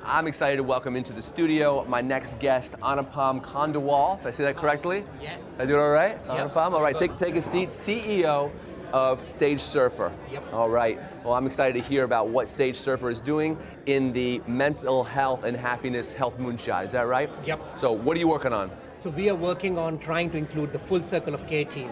I'm excited to welcome into the studio my next guest, Anupam Khandelwal. Did I say that correctly? Yes. Did I do it all right? Yep. Anupam? All right, take a seat. CEO of Sage Surfer. Yep. All right. Well, I'm excited to hear about what Sage Surfer is doing in the mental health and happiness health moonshot. Is that right? Yep. So what are you working on? So we are working on trying to include the full circle of care team.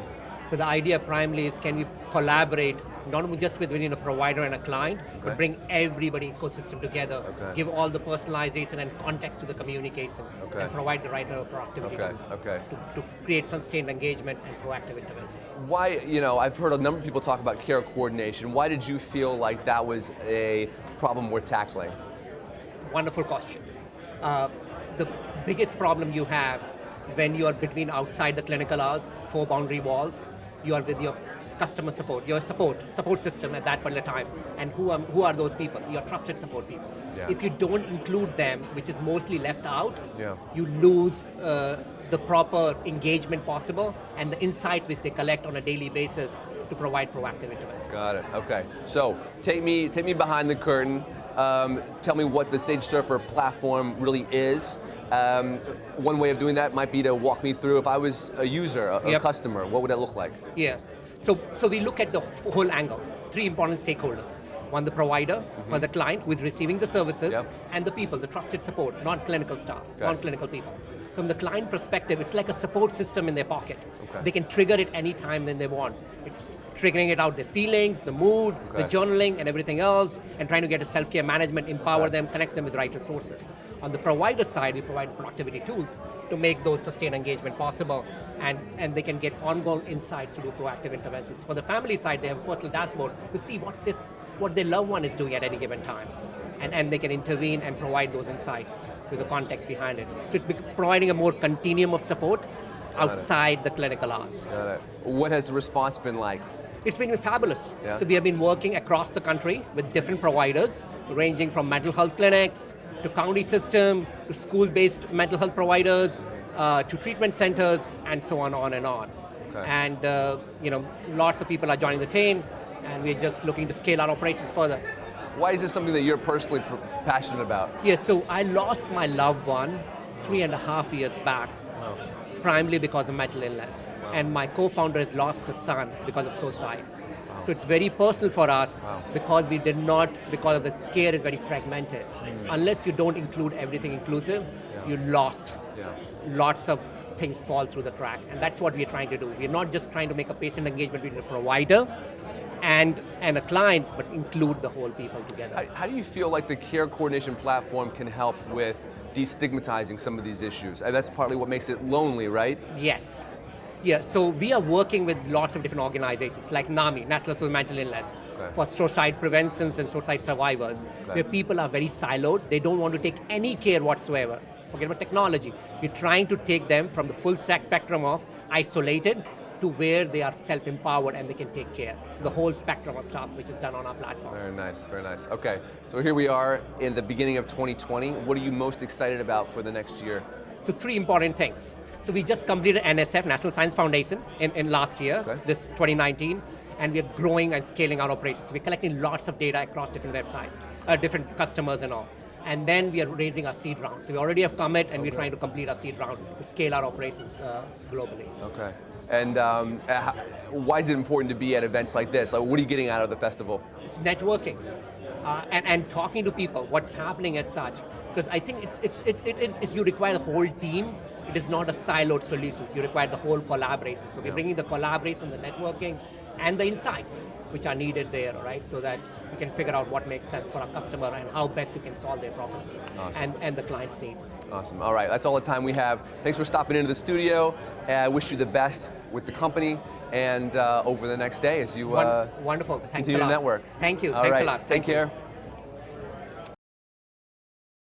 So the idea primarily is, can we collaborate not only just within a provider and a client, but bring everybody ecosystem together, give all the personalization and context to the communication, and provide the right productivity tools to create sustained engagement and proactive interventions. Why, I've heard a number of people talk about care coordination. Why did you feel like that was a problem worth tackling? Wonderful question. The biggest problem you have when you are between outside the clinical hours, 4 boundary walls, you are with your customer support, your support system at that particular time. And who are those people? Your trusted support people. Yeah. If you don't include them, which is mostly left out, yeah. you lose the proper engagement possible and the insights which they collect on a daily basis to provide proactive interventions. Got it, okay. So take me behind the curtain. Tell me what the Sage Surfer platform really is. One way of doing that might be to walk me through, if I was a user, a customer, what would that look like? Yeah, so we look at the whole angle, 3 important stakeholders. One, the provider, or the client who is receiving the services, and the people, the trusted support, non-clinical staff, non-clinical people. So from the client perspective, it's like a support system in their pocket. They can trigger it anytime when they want. It's triggering it out their feelings, the mood, the journaling, and everything else, and trying to get a self-care management, empower them, connect them with the right resources. On the provider side, we provide productivity tools to make those sustained engagement possible, and they can get ongoing insights to do proactive interventions. For the family side, they have a personal dashboard to see what their loved one is doing at any given time. And they can intervene and provide those insights with the context behind it. So it's providing a more continuum of support outside the clinical hours. Got it. What has the response been like? It's been fabulous. Yeah. So we have been working across the country with different providers, ranging from mental health clinics, to county system, to school-based mental health providers, to treatment centers, and so on and on. And lots of people are joining the team, and we're just looking to scale our operations further. Why is this something that you're personally passionate about? Yeah, so I lost my loved one 3.5 years back, primarily because of mental illness. And my co-founder has lost his son because of suicide. So it's very personal for us because because the care is very fragmented. Unless you don't include everything inclusive, you lost. Lots of things fall through the crack. And that's what we're trying to do. We're not just trying to make a patient engagement between a provider and a client, but include the whole people together. How do you feel like the care coordination platform can help with destigmatizing some of these issues? And that's partly what makes it lonely, right? Yes. Yeah, so we are working with lots of different organizations like NAMI, National Association of Mental Illness, for suicide preventions and suicide survivors, where people are very siloed. They don't want to take any care whatsoever. Forget about technology. We're trying to take them from the full spectrum of isolated to where they are self-empowered and they can take care. So the whole spectrum of stuff which is done on our platform. Very nice, very nice. Okay, so here we are in the beginning of 2020. What are you most excited about for the next year? So 3 important things. So we just completed NSF, National Science Foundation, in last year, this 2019, and we are growing and scaling our operations. We're collecting lots of data across different websites, different customers and all. And then we are raising our seed round. So we already have commit, and we're trying to complete our seed round to scale our operations globally. Okay. And why is it important to be at events like this? Like, what are you getting out of the festival? It's networking and talking to people, what's happening as such. Because I think you require the whole team. It is not a siloed solutions. You require the whole collaboration. So we're bringing the collaboration, the networking, and the insights which are needed there, right? So that we can figure out what makes sense for our customer and how best we can solve their problems and the client's needs. Awesome. All right, that's all the time we have. Thanks for stopping into the studio. I wish you the best with the company and over the next day as you Wonderful. Thanks continue a lot. to network. Thank you. All Thanks right. a lot. Take care.